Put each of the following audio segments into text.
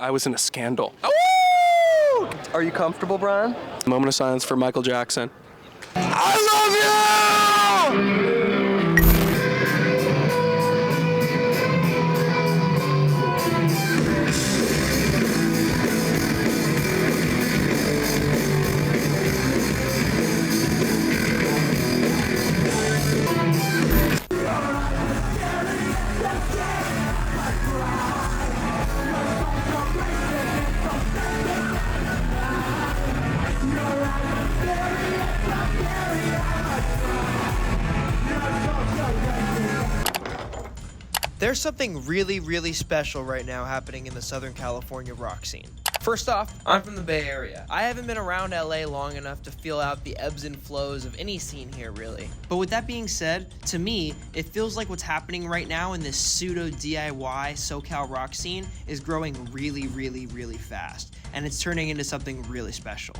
I was in a scandal. Woo! Are you comfortable, Brian? Moment of silence for Michael Jackson. I love you! There's something really, really special right now happening in the Southern California rock scene. First off, I'm from the Bay Area. I haven't been around LA long enough to feel out the ebbs and flows of any scene here, really. But with that being said, to me, it feels like what's happening right now in this pseudo DIY SoCal rock scene is growing really, really, really fast, and it's turning into something really special.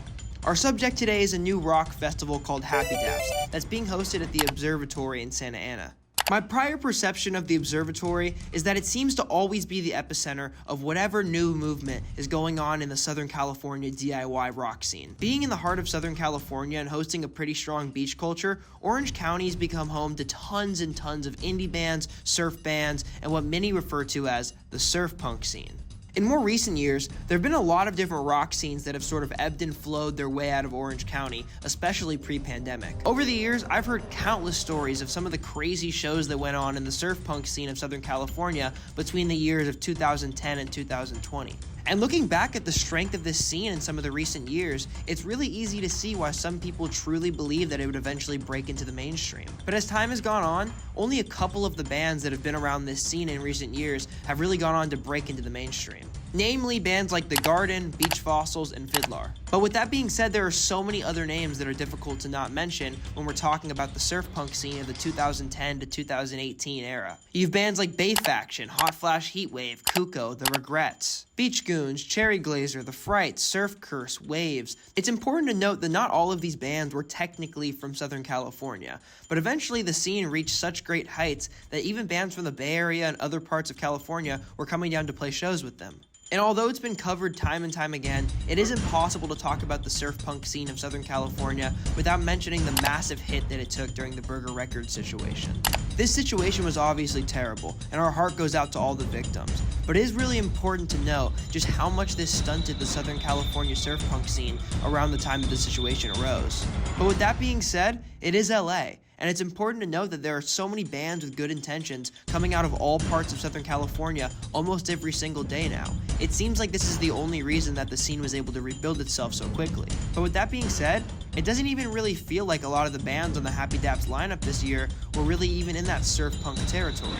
Our subject today is a new rock festival called Happy Daps that's being hosted at the Observatory in Santa Ana. My prior perception of the Observatory is that it seems to always be the epicenter of whatever new movement is going on in the Southern California DIY rock scene. Being in the heart of Southern California and hosting a pretty strong beach culture, Orange County has become home to tons and tons of indie bands, surf bands, and what many refer to as the surf punk scene. In more recent years, there have been a lot of different rock scenes that have sort of ebbed and flowed their way out of Orange County, especially pre-pandemic. Over the years, I've heard countless stories of some of the crazy shows that went on in the surf punk scene of Southern California between the years of 2010 and 2020. And looking back at the strength of this scene in some of the recent years, it's really easy to see why some people truly believe that it would eventually break into the mainstream. But as time has gone on, only a couple of the bands that have been around this scene in recent years have really gone on to break into the mainstream. Namely, bands like The Garden, Beach Fossils, and Fiddler. But with that being said, there are so many other names that are difficult to not mention when we're talking about the surf punk scene of the 2010 to 2018 era. You have bands like Bay Faction, Hot Flash Heatwave, Kuko, The Regrets, Beach Goons, Cherry Glazer, The Fright, Surf Curse, Waves. It's important to note that not all of these bands were technically from Southern California, but eventually the scene reached such great heights that even bands from the Bay Area and other parts of California were coming down to play shows with them. And although it's been covered time and time again, it is impossible to talk about the surf punk scene of Southern California without mentioning the massive hit that it took during the Burger Records situation. This situation was obviously terrible, and our heart goes out to all the victims. But it is really important to know just how much this stunted the Southern California surf punk scene around the time that the situation arose. But with that being said, it is LA. And it's important to note that there are so many bands with good intentions coming out of all parts of Southern California almost every single day now. It seems like this is the only reason that the scene was able to rebuild itself so quickly. But with that being said, it doesn't even really feel like a lot of the bands on the Happy Daps lineup this year were really even in that surf punk territory.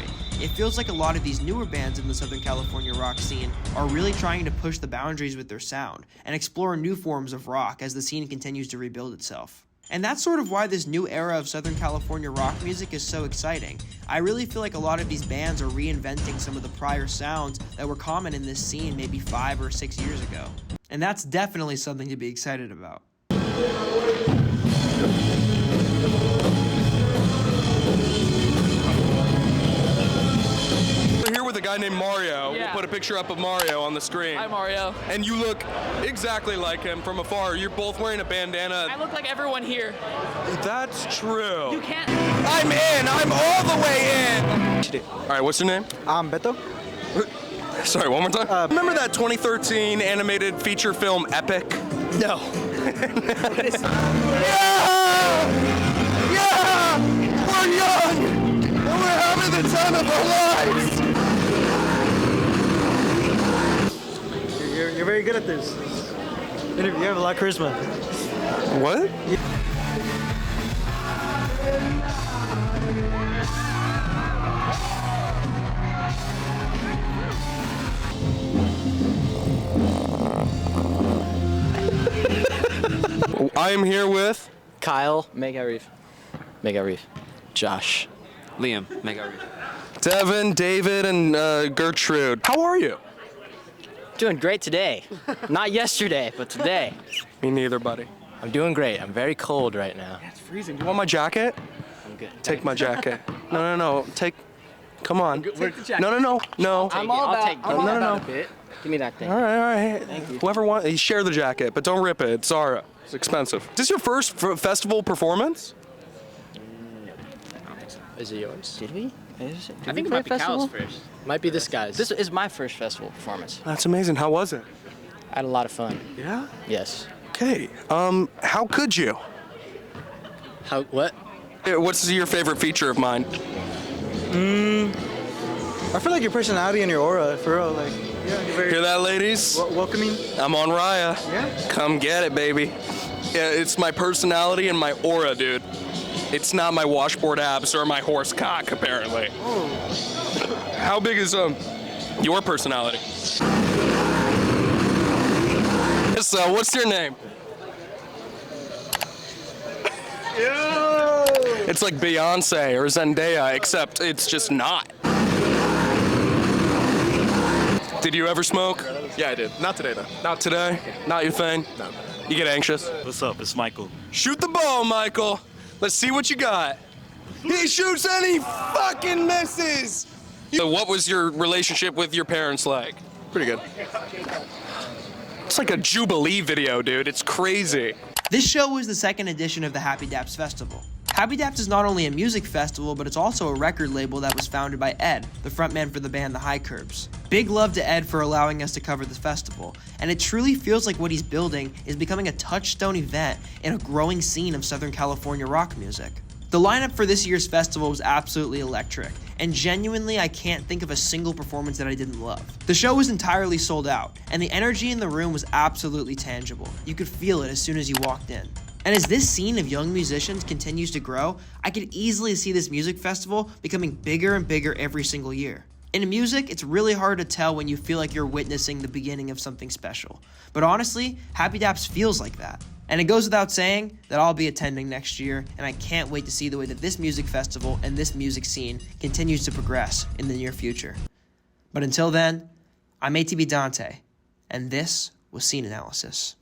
It feels like a lot of these newer bands in the Southern California rock scene are really trying to push the boundaries with their sound and explore new forms of rock as the scene continues to rebuild itself. And that's sort of why this new era of Southern California rock music is so exciting. I really feel like a lot of these bands are reinventing some of the prior sounds that were common in this scene maybe 5 or 6 years ago. And that's definitely something to be excited about. We're here with a guy named Mario. Yeah. We'll put a picture up of Mario on the screen. Hi, Mario. And you look exactly like him from afar. You're both wearing a bandana. I look like everyone here. That's true. You can't. I'm in. I'm all the way in. All right, what's your name? I'm Beto. Sorry, one more time. Remember that 2013 animated feature film Epic? No. Yeah! We're young! And we're having the time of our lives! You're very good at this. You have a lot of charisma. What? I am here with Kyle, Mega Reef. Josh. Liam, Mega Reef. Devin, David, and Gertrude. How are you? Doing great today. Not yesterday, but today. Me neither, buddy. I'm doing great. I'm very cold right now. It's freezing. Do you want my jacket? I'm good. Take my jacket. No. Take. Come on. Take the jacket. No. I'm all about a bit. Give me that thing. All right. Thank you. Whoever wants, you share the jacket, but don't rip it. It's Zara. It's expensive. Is this your first festival performance? Is it yours? Did we? I think it might be Cal's first. Might be this guy's. This is my first festival performance. That's amazing. How was it? I had a lot of fun. Yeah? Yes. Okay. How could you? What? What's your favorite feature of mine? I feel like your personality and your aura, for real. Like, yeah, you're very Hear that, ladies? welcoming. I'm on Raya. Yeah. Come get it, baby. Yeah, it's my personality and my aura, dude. It's not my washboard abs or my horse cock, apparently. Oh. How big is your personality? So, what's your name? Yo! It's like Beyonce or Zendaya, except it's just not. Did you ever smoke? Yeah, I did. Not today, though. Not today? Not your thing? No. You get anxious? What's up? It's Michael. Shoot the ball, Michael. Let's see what you got. He shoots and he fucking misses. So what was your relationship with your parents like? Pretty good. It's like a Jubilee video, dude. It's crazy. This show was the second edition of the Happy Daps Festival. Happy Daps is not only a music festival, but it's also a record label that was founded by Ed, the frontman for the band The High Curbs. Big love to Ed for allowing us to cover this festival, and it truly feels like what he's building is becoming a touchstone event in a growing scene of Southern California rock music. The lineup for this year's festival was absolutely electric, and genuinely I can't think of a single performance that I didn't love. The show was entirely sold out, and the energy in the room was absolutely tangible. You could feel it as soon as you walked in. And as this scene of young musicians continues to grow, I could easily see this music festival becoming bigger and bigger every single year. In music, it's really hard to tell when you feel like you're witnessing the beginning of something special. But honestly, Happy Daps feels like that. And it goes without saying that I'll be attending next year, and I can't wait to see the way that this music festival and this music scene continues to progress in the near future. But until then, I'm ATBDante, and this was Scene Analysis.